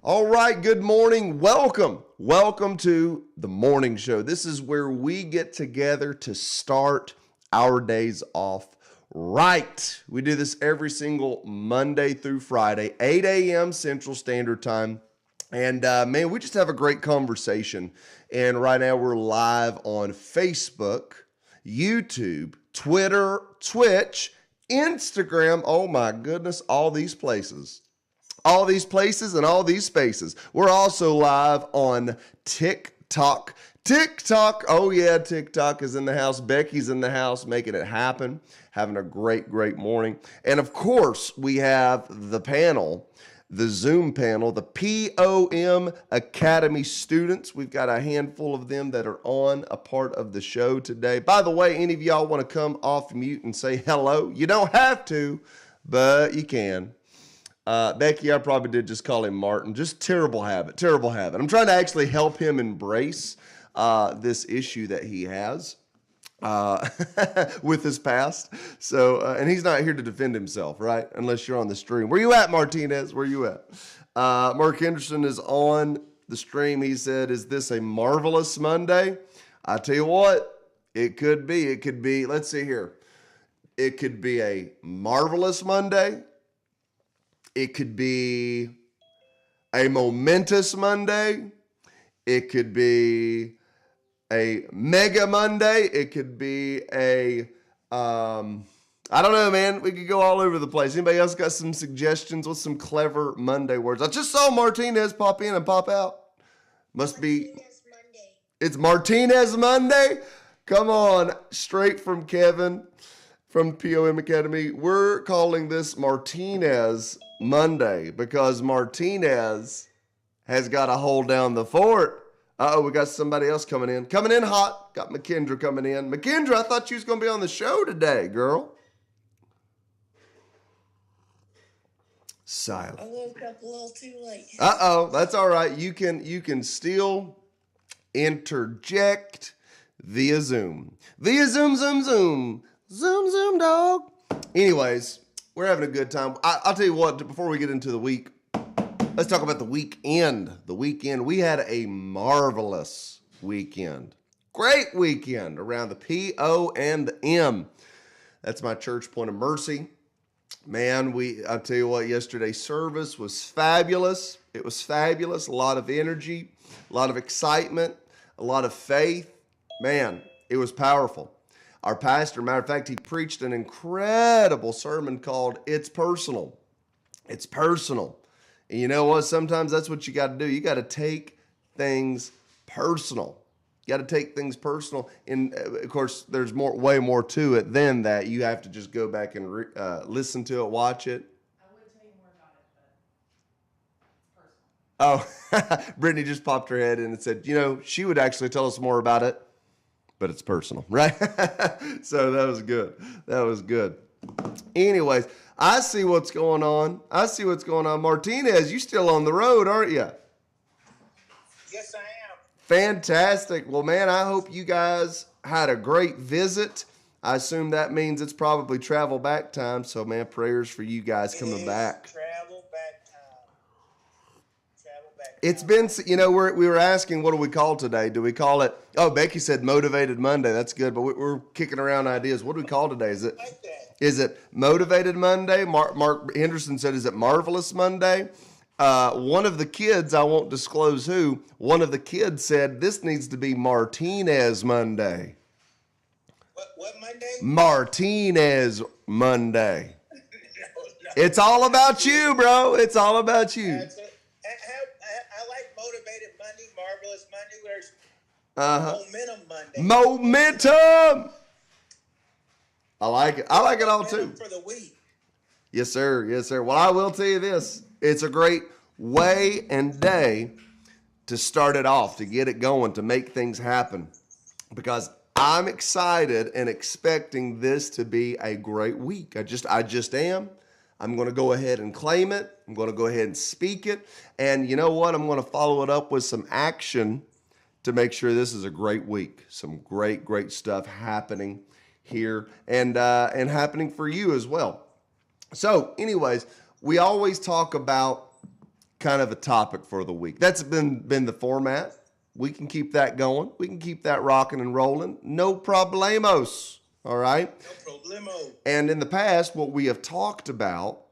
All right, good morning. Welcome to the morning show. This is where we get together to start our days off right. We do this every single Monday through Friday, 8 a.m. Central Standard Time. And man, we just have a great conversation. And right now we're live on Facebook, YouTube, Twitter, Twitch, Instagram. Oh my goodness, all these places and all these spaces. We're also live on TikTok. Oh yeah, TikTok is in the house. Becky's in the house making it happen. Having a great morning. And of course, we have the panel, the Zoom panel, the POM Academy students. We've got a handful of them that are on a part of the show today. By the way, any of y'all want to come off mute and say hello? You don't have to, but you can. Becky, I probably did just call him Martin. Just terrible habit. I'm trying to actually help him embrace this issue that he has with his past. So, and he's not here to defend himself, right? Unless you're on the stream. Where you at, Martinez? Where you at? Mark Henderson is on the stream. He said, is this a marvelous Monday? I tell you what, it could be. Let's see here. It could be a marvelous Monday. It could be a momentous Monday. It could be a mega Monday. It could be I don't know, man. We could go all over the place. Anybody else got some suggestions with some clever Monday words? I just saw Martinez pop in and pop out. Must be. Martinez Monday. It's Martinez Monday? Come on, straight from Kevin from POM Academy. We're calling this Martinez Monday because Martinez has got to hold down the fort. We got somebody else coming in hot. Got McKendra coming in. McKendra, I thought you was going to be on the show today, girl. Silent. I woke up a little too late. That's all right. You can still interject via Zoom. Zoom, dog. Anyways, we're having a good time. I'll tell you what, before we get into the week, let's talk about the weekend. We had a marvelous weekend. Great weekend around the P-O and the M. That's my church, Point of Mercy. Man, I'll tell you what, yesterday's service was fabulous. It was fabulous. A lot of energy, a lot of excitement, a lot of faith. Man, it was powerful. Our pastor, matter of fact, he preached an incredible sermon called It's Personal. It's personal. And you know what? Sometimes that's what you got to do. You got to take things personal. You got to take things personal. And of course, there's way more to it than that. You have to just go back and listen to it, watch it. I would tell you more about it, but it's personal. Oh, Brittany just popped her head in and said, she would actually tell us more about it. but it's personal, right? So that was good. That was good. Anyways, I see what's going on. Martinez, you still on the road, aren't you? Yes, I am. Fantastic. Well, man, I hope you guys had a great visit. I assume that means it's probably travel back time. So, man, prayers for you guys coming back. Travel back time. Travel back time. It's been, we were asking, what do we call today? Do we call it, Becky said Motivated Monday. That's good. But we're kicking around ideas. What do we call today? Is it Motivated Monday? Mark Henderson said, is it Marvelous Monday? One of the kids, I won't disclose who, one of the kids said this needs to be Martinez Monday. What Monday? Martinez Monday. No. It's all about you, bro. It's all about you. I like Motivated Monday, Marvelous Monday. There's Momentum Monday. Momentum. I like it. I like it all too. For the week. Yes, sir. Yes, sir. Well, I will tell you this. It's a great way and day to start it off, to get it going, to make things happen. Because I'm excited and expecting this to be a great week. I just am. I'm going to go ahead and claim it. I'm going to go ahead and speak it. And you know what? I'm going to follow it up with some action to make sure this is a great week. Some great stuff happening here and happening for you as well. So anyways, we always talk about kind of a topic for the week. That's been the format. We can keep that going. We can keep that rocking and rolling. No problemos. All right? No problemo. And in the past, what we have talked about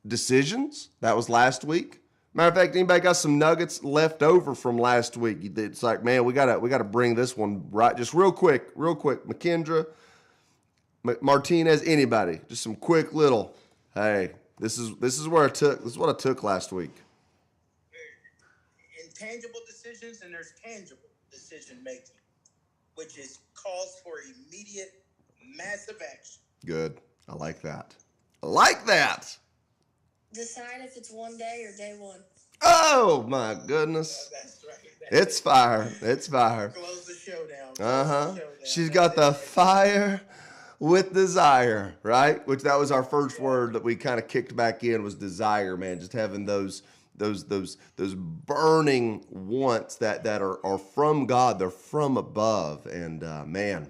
decisions. That was last week. Matter of fact, anybody got some nuggets left over from last week? It's like, man, we gotta bring this one right. Just real quick. McKendra, Martinez, anybody. Just some quick little, hey, this is what I took last week. Intangible decisions and there's tangible decision making, which calls for immediate, massive action. Good. I like that. Decide if it's one day or day one. Oh my goodness. That's right. It's fire. Close the showdown. She's got the fire with desire, right? Which that was our first word that we kind of kicked back in was desire, man. Just having those burning wants that are from God. They're from above. And man,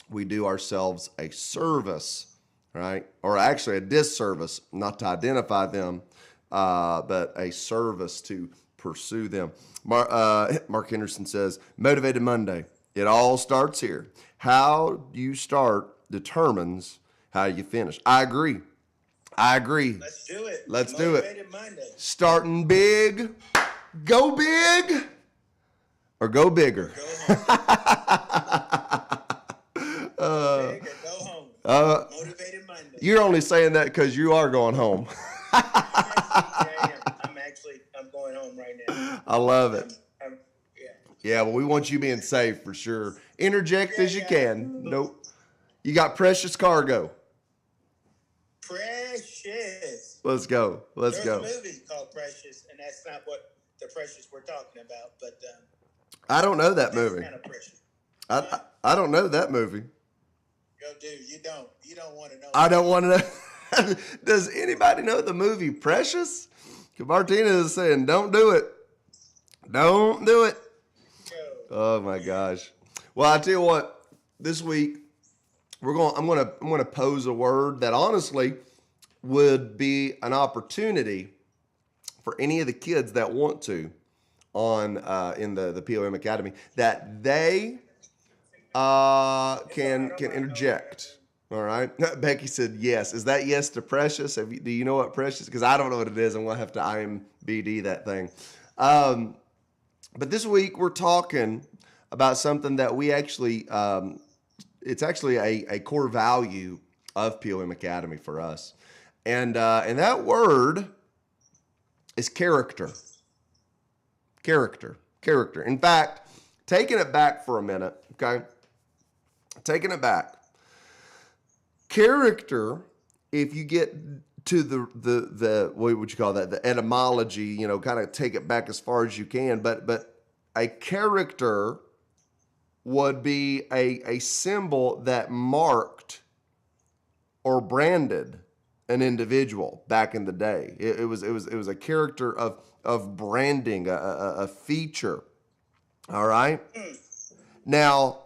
we do ourselves a service, right? Or actually a disservice, not to identify them, but a service to pursue them. Mark Henderson says, Motivated Monday. It all starts here. How you start determines how you finish. I agree. Let's do it. Motivated Monday. Starting big, go big, or go bigger. Go home. Big or go home. Motivated Monday. You're only saying that because you are going home. I'm going home right now. I love it. Yeah. Yeah, well, we want you being safe for sure. Interject as you can. Nope. You got precious cargo. Precious. Let's go. There's a movie called Precious, and that's not what the Precious we're talking about. But I don't know that movie. Kind of precious. I don't know that movie. Yo, dude, you don't want to know. I don't want to know. Does anybody know the movie Precious? Martinez is saying, don't do it. Don't do it. Oh my gosh. Well, I tell you what, this week I'm gonna pose a word that honestly would be an opportunity for any of the kids that want to on in the POM Academy that they can interject. All right. Becky said yes. Is that yes to Precious? Do you know what Precious? Because I don't know what it is. I'm gonna have to IMBD that thing. But this week we're talking about something that we actually it's actually a core value of POM Academy for us, and that word is character. Character. In fact, taking it back for a minute, okay? Taking it back. Character, if you get to the what would you call that? The etymology, kind of take it back as far as you can. But a character would be a symbol that marked or branded an individual back in the day. It was a character of branding, a feature. All right. Now,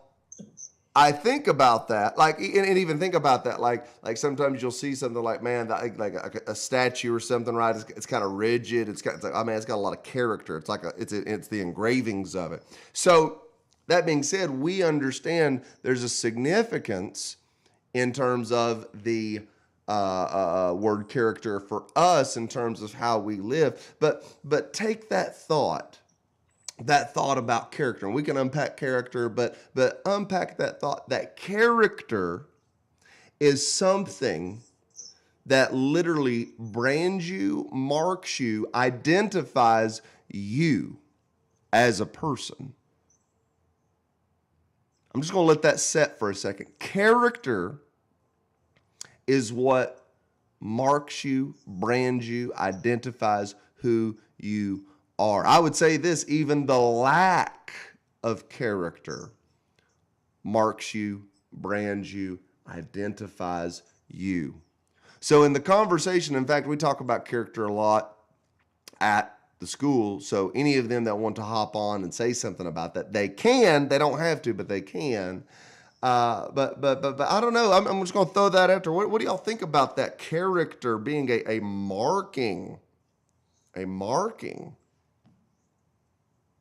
I think about that, like, and even think about that, like sometimes you'll see something like, man, like a statue or something, right? It's kind of rigid. It's got a lot of character. It's like it's the engravings of it. So that being said, we understand there's a significance in terms of the word character for us in terms of how we live. But take that thought about character, and we can unpack character, but unpack that thought that character is something that literally brands you, marks you, identifies you as a person. I'm just going to let that set for a second. Character is what marks you, brands you, identifies who you are. I would say this, even the lack of character marks you, brands you, identifies you. So in the conversation, in fact, we talk about character a lot at the school. So any of them that want to hop on and say something about that, they can. They don't have to, but they can. But I don't know. I'm just going to throw that after. What do y'all think about that character being a marking? A marking.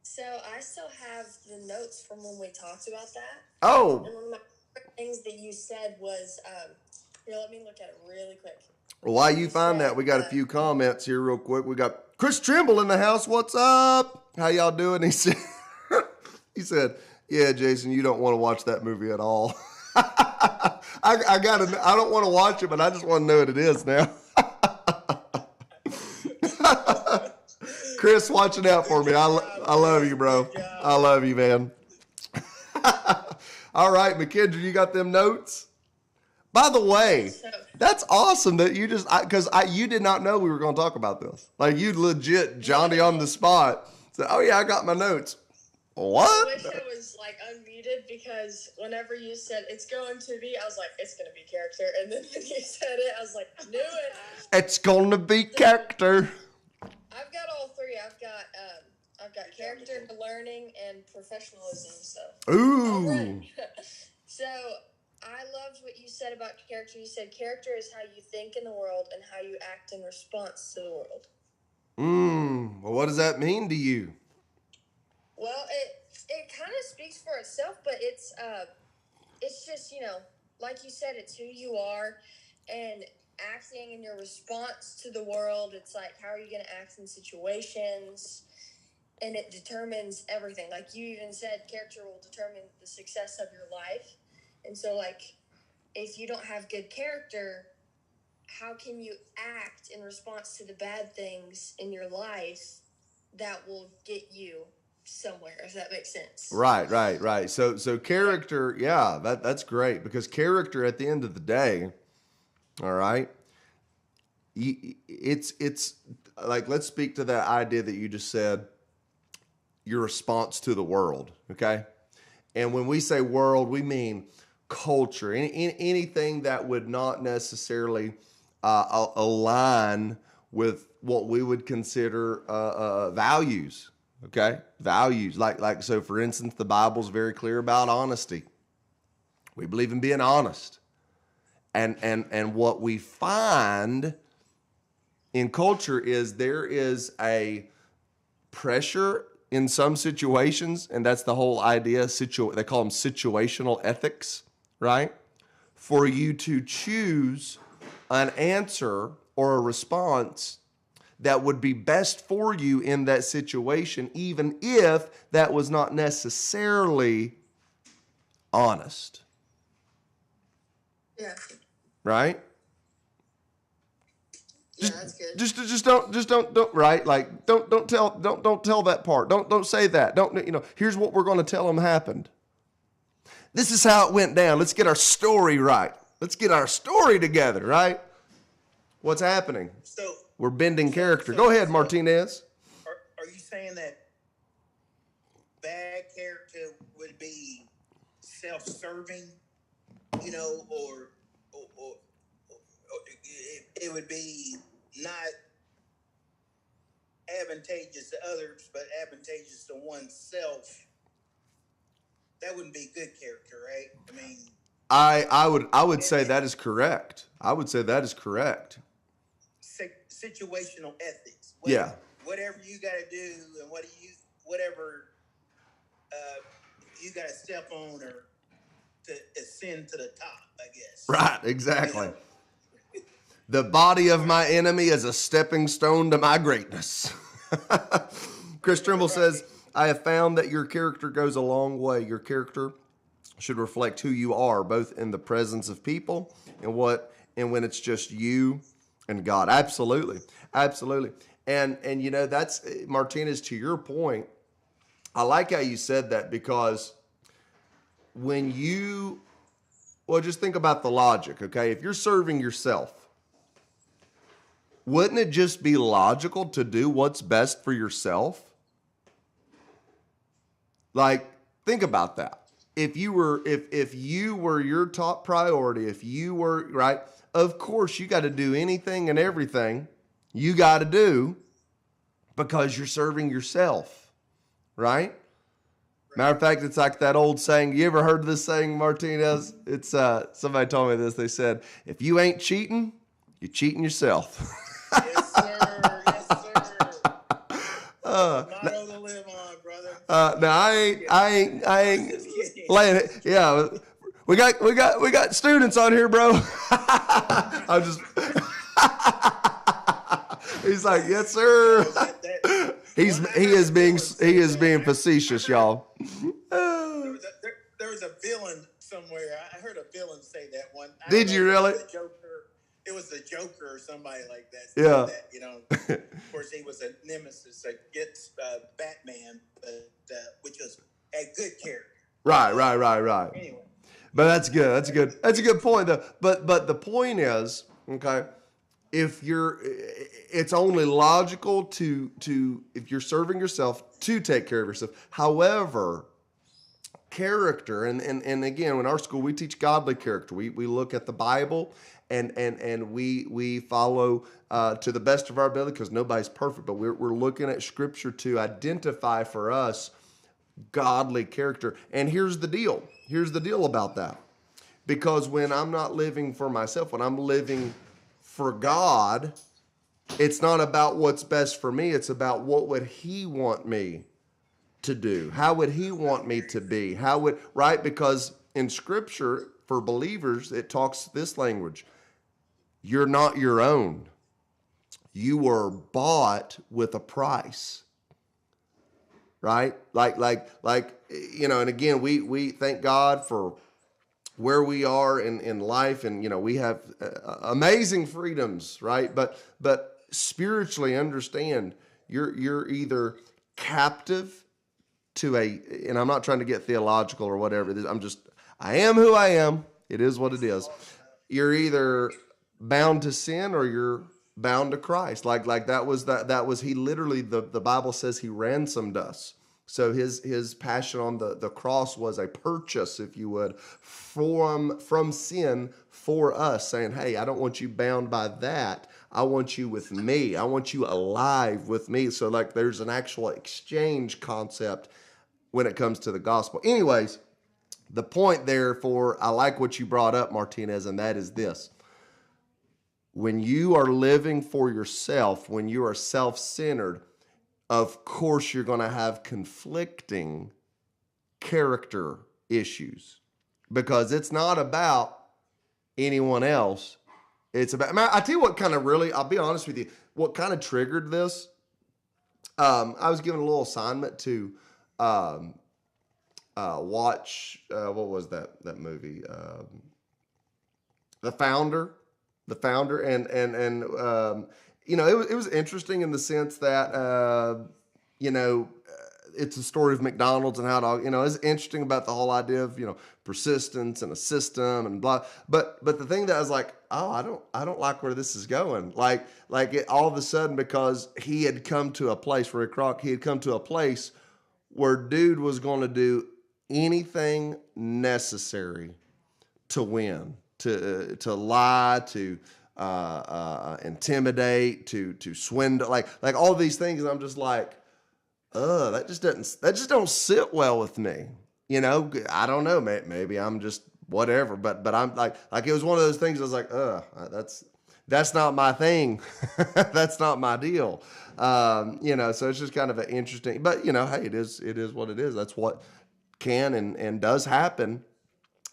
So I still have the notes from when we talked about that. Oh. And one of my favorite things that you said was, here, let me look at it really quick. While you find that, we got a few comments here real quick. We got Chris Trimble in the house. What's up? How y'all doing? He said, yeah, Jason, you don't want to watch that movie at all. I don't want to watch it, but I just want to know what it is now. Chris, watching out for me. I love you, bro. I love you, man. All right, McKendra, you got them notes? By the way, that's awesome that you just, because you did not know we were going to talk about this. Like, you legit, Johnny on the spot, said, oh yeah, I got my notes. What? I wish I was like unmuted, because whenever you said it's going to be, I was like, it's going to be character. And then when you said it, I was like, I knew it. It's going to be character. I've got all three. I've got character, learning, and professionalism. So. Ooh. Right. So I loved what you said about character. You said character is how you think in the world and how you act in response to the world. Well, what does that mean to you? Well, it kind of speaks for itself, but it's just, like you said, it's who you are, and acting in your response to the world. It's like, how are you going to act in situations? And it determines everything. Like you even said, character will determine the success of your life. And so, like, if you don't have good character, how can you act in response to the bad things in your life that will get you somewhere, if that makes sense? Right. So character, yeah, that's great, because character at the end of the day, all right, it's like, let's speak to that idea that you just said, your response to the world, okay? And when we say world, we mean culture, anything that would not necessarily align with what we would consider values, okay? Values, like so for instance, the Bible's very clear about honesty. We believe in being honest. And what we find in culture is there is a pressure in some situations, and that's the whole idea, they call them situational ethics, right? For you to choose an answer or a response that would be best for you in that situation, even if that was not necessarily honest. Yeah. Right? Yeah, that's good. Just don't right, like don't tell that part. Don't say that. Here's what we're going to tell them happened. This is how it went down. Let's get our story right. Let's get our story together, right? What's happening? So we're bending character. Go ahead, Martinez. Are you saying that bad character would be self-serving, or it would be not advantageous to others, but advantageous to oneself. That wouldn't be good character, right? I mean, I would say that is correct. I would say that is correct. Situational ethics. Yeah. Whatever you got to do, and whatever you got to step on or to ascend to the top, I guess. Right. Exactly. The body of my enemy is a stepping stone to my greatness. Chris Trimble says, I have found that your character goes a long way. Your character should reflect who you are, both in the presence of people and when it's just you and God. Absolutely. Absolutely. And that's, Martinez, to your point, I like how you said that, because just think about the logic, okay? If you're serving yourself, wouldn't it just be logical to do what's best for yourself? Like, think about that. If you were your top priority, if you were, right, of course you got to do anything and everything you got to do because you're serving yourself, right? Matter of fact, it's like that old saying. You ever heard this saying, Martinez? It's somebody told me this. They said, if you ain't cheating, you're cheating yourself. Yes, sir. Yes, sir. Motto to live on, brother. No, I ain't laying it. Yeah, we got students on here, bro. I'm just. He's like, yes, sir. He is being facetious, y'all. There was a villain somewhere. I heard a villain say that one. Did you really? It was the Joker or somebody like that. Yeah. That, of course, he was a nemesis against Batman, which was a good character. Right. Anyway. But that's good. That's a good point, though. But the point is, okay, it's only logical to if you're serving yourself to take care of yourself. However, character, and again, in our school we teach godly character. We look at the Bible and we follow to the best of our ability, because nobody's perfect, but we're looking at Scripture to identify for us godly character. And here's the deal about that. Because when I'm not living for myself, when I'm living for God, it's not about what's best for me. It's about what would He want me to do? How would He want me to be? Right? Because in Scripture, for believers, it talks this language. You're not your own. You were bought with a price. Right? Like, and again, we thank God for where we are in life, and we have amazing freedoms, right? But spiritually, understand you're either captive to and I'm not trying to get theological or whatever. I am who I am. It is what it is. You're either bound to sin or you're bound to Christ. Like that was he literally, the Bible says he ransomed us. So his passion on the cross was a purchase, if you would, from sin for us, saying, hey, I don't want you bound by that. I want you with me. I want you alive with me. So there's an actual exchange concept when it comes to the gospel. Anyways, the point I like what you brought up, Martinez, and that is this. When you are living for yourself, when you are self-centered, of course you're going to have conflicting character issues, because it's not about anyone else. It's about, I tell you what kind of really, I'll be honest with you, what kind of triggered this, I was given a little assignment to watch, what was that movie? The Founder, and it was interesting in the sense that, it's a story of McDonald's and how to, it's interesting about the whole idea of, persistence and a system and blah. But the thing that I was like, oh, I don't like where this is going. Like it, all of a sudden, because he had come to a place, Ray Kroc, he had come to a place where dude was going to do anything necessary to win, to lie, to intimidate, to swindle, like all these things. And I'm just like, that just don't sit well with me. You know, I don't know. Maybe I'm just whatever, but I'm like it was one of those things. I was like, that's not my thing. That's not my deal. You know, so it's just kind of an interesting, but you know, hey, it is what it is. That's what can and does happen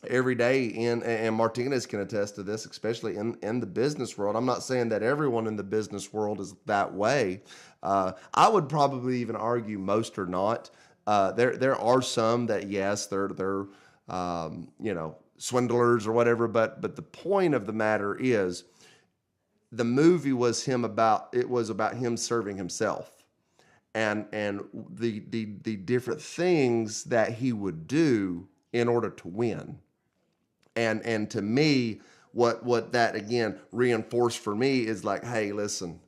every day and Martinez can attest to this, especially in the business world. I'm not saying that everyone in the business world is that way. I would probably even argue most are not. There are some that, yes, they're you know, swindlers or whatever, but the point of the matter is the movie was about him serving himself and the different things that he would do in order to win. And to me, what that again reinforced for me is like, hey, listen,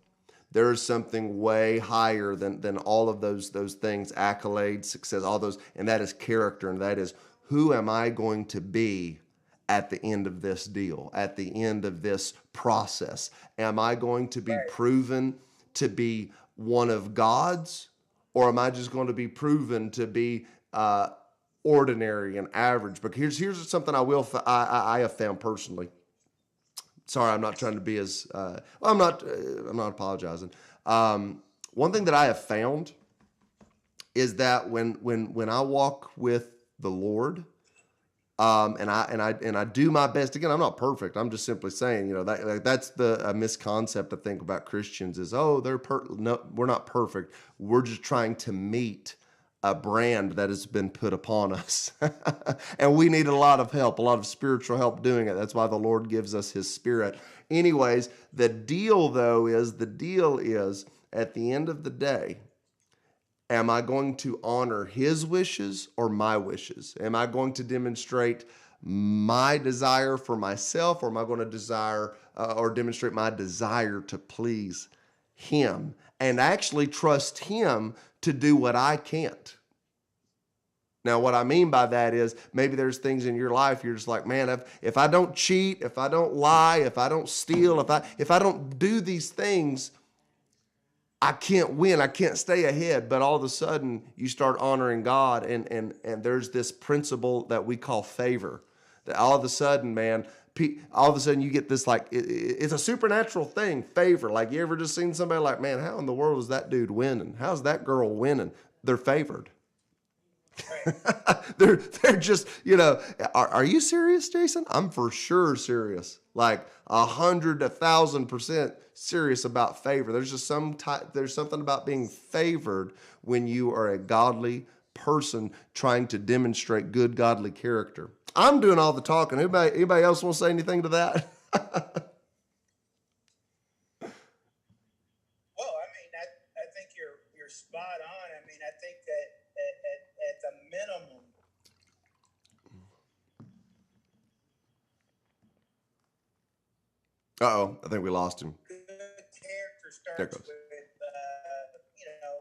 there's something way higher than all of those things, accolades, success, all those, and that is character, and that is, who am I going to be at the end of this deal, at the end of this process? Am I going to be proven to be one of God's, or am I just going to be proven to be ordinary and average? But here's something I have found personally. Sorry, I'm not trying to be as I'm not apologizing. One thing that I have found is that when I walk with the Lord, and I do my best. Again, I'm not perfect. I'm just simply saying, you know, that's the misconcept I think about Christians is, oh, no, we're not perfect. We're just trying to meet a brand that has been put upon us. And we need a lot of help, a lot of spiritual help doing it. That's why the Lord gives us his spirit. Anyways, the deal is at the end of the day, am I going to honor his wishes or my wishes? Am I going to demonstrate my desire for myself, or am I going to desire or demonstrate my desire to please him and actually trust him to do what I can't? Now, what I mean by that is maybe there's things in your life you're just like, man, if I don't cheat, if I don't lie, if I don't steal, if I don't do these things, I can't win. I can't stay ahead. But all of a sudden, you start honoring God, and there's this principle that we call favor. That all of a sudden, man, all of a sudden you get this, like, it's a supernatural thing, favor. Like, you ever just seen somebody like, man, how in the world is that dude winning? How's that girl winning? They're favored. they're just, you know, are you serious, Jason? I'm for sure serious. Like 100, 1,000% serious about favor. There's just there's something about being favored when you are a godly person trying to demonstrate good godly character. I'm doing all the talking. Anybody else want to say anything to that? Well, I mean, I think you're spot on. I mean, I think that at the minimum, Uh-oh, I think we lost him. good character starts with, you know,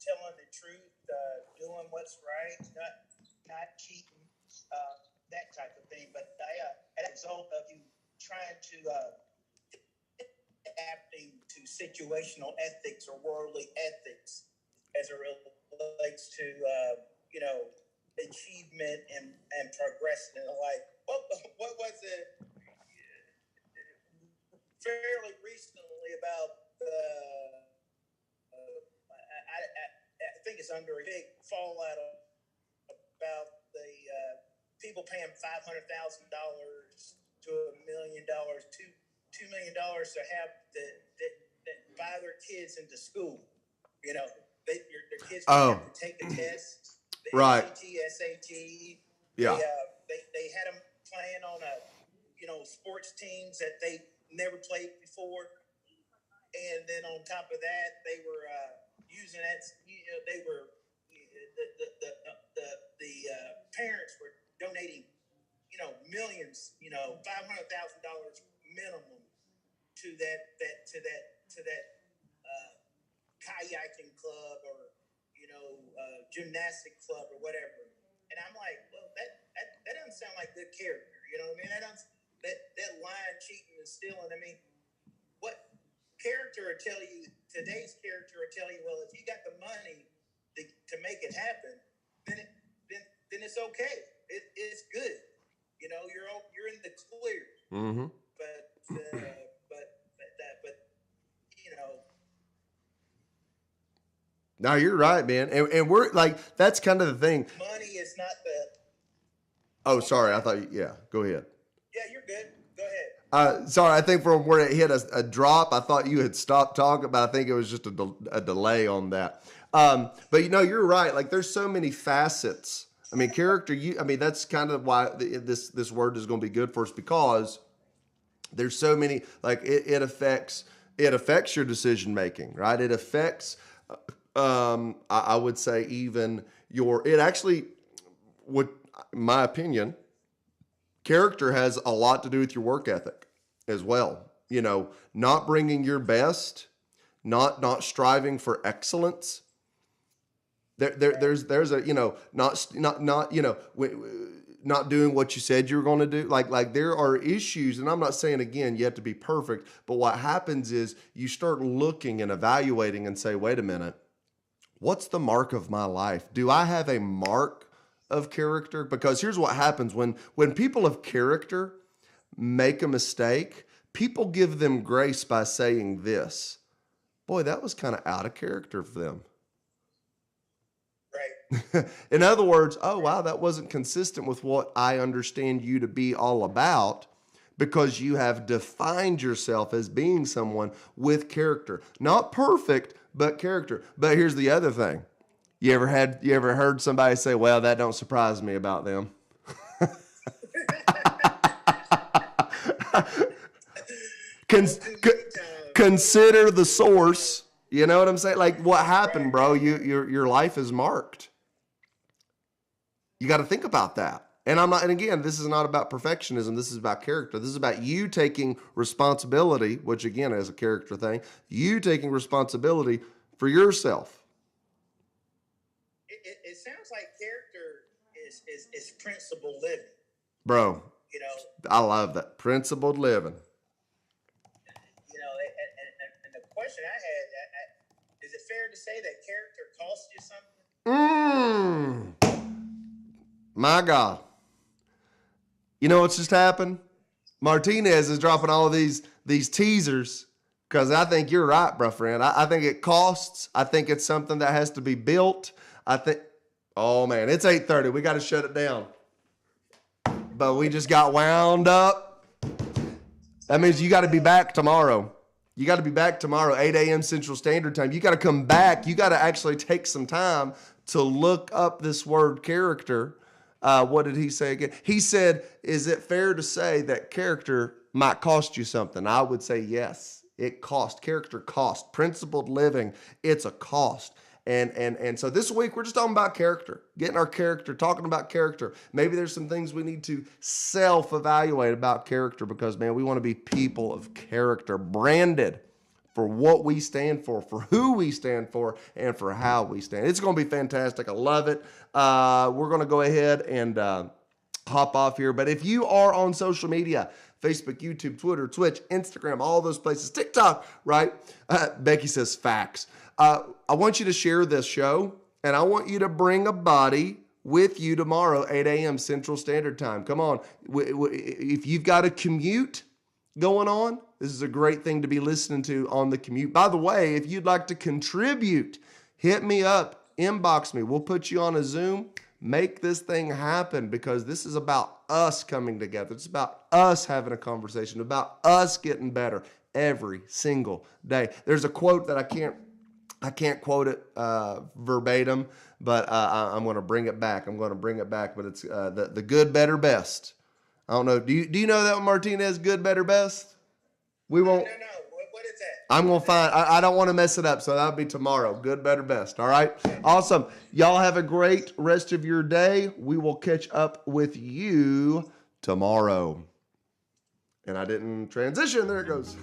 telling the truth, doing what's right, not cheating, that type of thing. But as a result of you trying to adapting to situational ethics or worldly ethics as it relates to you know, achievement and progression in life. What was it fairly recently about I think it's under a big fallout about the people paying $500,000 to $1 million, $2 million to have that buy their kids into school. You know, their kids have to take a test, the right. ACT, SAT. Yeah. They had them playing on sports teams that they never played before, and then on top of that, they were using that. You know, they were the parents were donating, you know, millions, you know, $500,000 minimum to that kayaking club, or gymnastic club or whatever. And I'm like, well, that doesn't sound like good character. You know what I mean? That lying, cheating, and stealing. I mean, what character will tell you? Today's character will tell you, well, if you got the money to make it happen, then it's okay. It's good. You're in the clear. Mm-hmm. But No, you're right, man. And we're like, that's kind of the thing. Money is not the. Oh, sorry. I thought yeah, go ahead. Yeah, you're good. Go ahead. Sorry, I think from where it hit a drop, I thought you had stopped talking, but I think it was just a delay on that. But you're right. Like, there's so many facets. I mean, character. That's kind of why this word is going to be good for us, because there's so many. Like, it affects your decision making, right? It affects. I would say even it actually would, in my opinion, character has a lot to do with your work ethic as well. Not bringing your best, not striving for excellence. There's a, not doing what you said you were going to do. Like there are issues, and I'm not saying, again, you have to be perfect, but what happens is you start looking and evaluating and say, wait a minute, what's the mark of my life? Do I have a mark of character? Because here's what happens when people of character make a mistake, people give them grace by saying this, boy, that was kind of out of character for them. Right. In other words, oh, wow, that wasn't consistent with what I understand you to be all about, because you have defined yourself as being someone with character. Not perfect, but character. But here's the other thing. You ever heard somebody say, well, that don't surprise me about them? Consider the source. You know what I'm saying? Like, what happened, bro? Your life is marked. You got to think about that. And again, this is not about perfectionism. This is about character. This is about you taking responsibility, which again is a character thing. You taking responsibility for yourself. It sounds like character is principled living. Bro, I love that. Principled living. And the question I had, is it fair to say that character costs you something? My God. You know what's just happened? Martinez is dropping all of these teasers, because I think you're right, bro, friend. I think it costs. I think it's something that has to be built. Oh, man, it's 8:30. We got to shut it down. But we just got wound up. That means you got to be back tomorrow. You got to be back tomorrow, 8 a.m. Central Standard Time. You got to come back. You got to actually take some time to look up this word character. What did he say again? He said, is it fair to say that character might cost you something? I would say yes. It costs. Character costs. Principled living, it's a cost. And so this week we're just talking about character, getting our character, talking about character. Maybe there's some things we need to self-evaluate about character, because, man, we want to be people of character, branded for what we stand for who we stand for, and for how we stand. It's going to be fantastic. I love it. We're going to go ahead and hop off here. But if you are on social media, Facebook, YouTube, Twitter, Twitch, Instagram, all those places, TikTok, right? Becky says facts. I want you to share this show, and I want you to bring a buddy with you tomorrow, 8 a.m. Central Standard Time. Come on. If you've got a commute going on, this is a great thing to be listening to on the commute. By the way, if you'd like to contribute, hit me up, inbox me. We'll put you on a Zoom. Make this thing happen, because this is about us coming together. It's about us having a conversation, about us getting better every single day. There's a quote that I can't quote it verbatim, but I'm going to bring it back. But it's the good, better, best. I don't know. Do you know that one, Martinez? Good, better, best? We won't. No. What is that? I'm going to find. I don't want to mess it up, so that'll be tomorrow. Good, better, best. All right. Awesome. Y'all have a great rest of your day. We will catch up with you tomorrow. And I didn't transition. There it goes.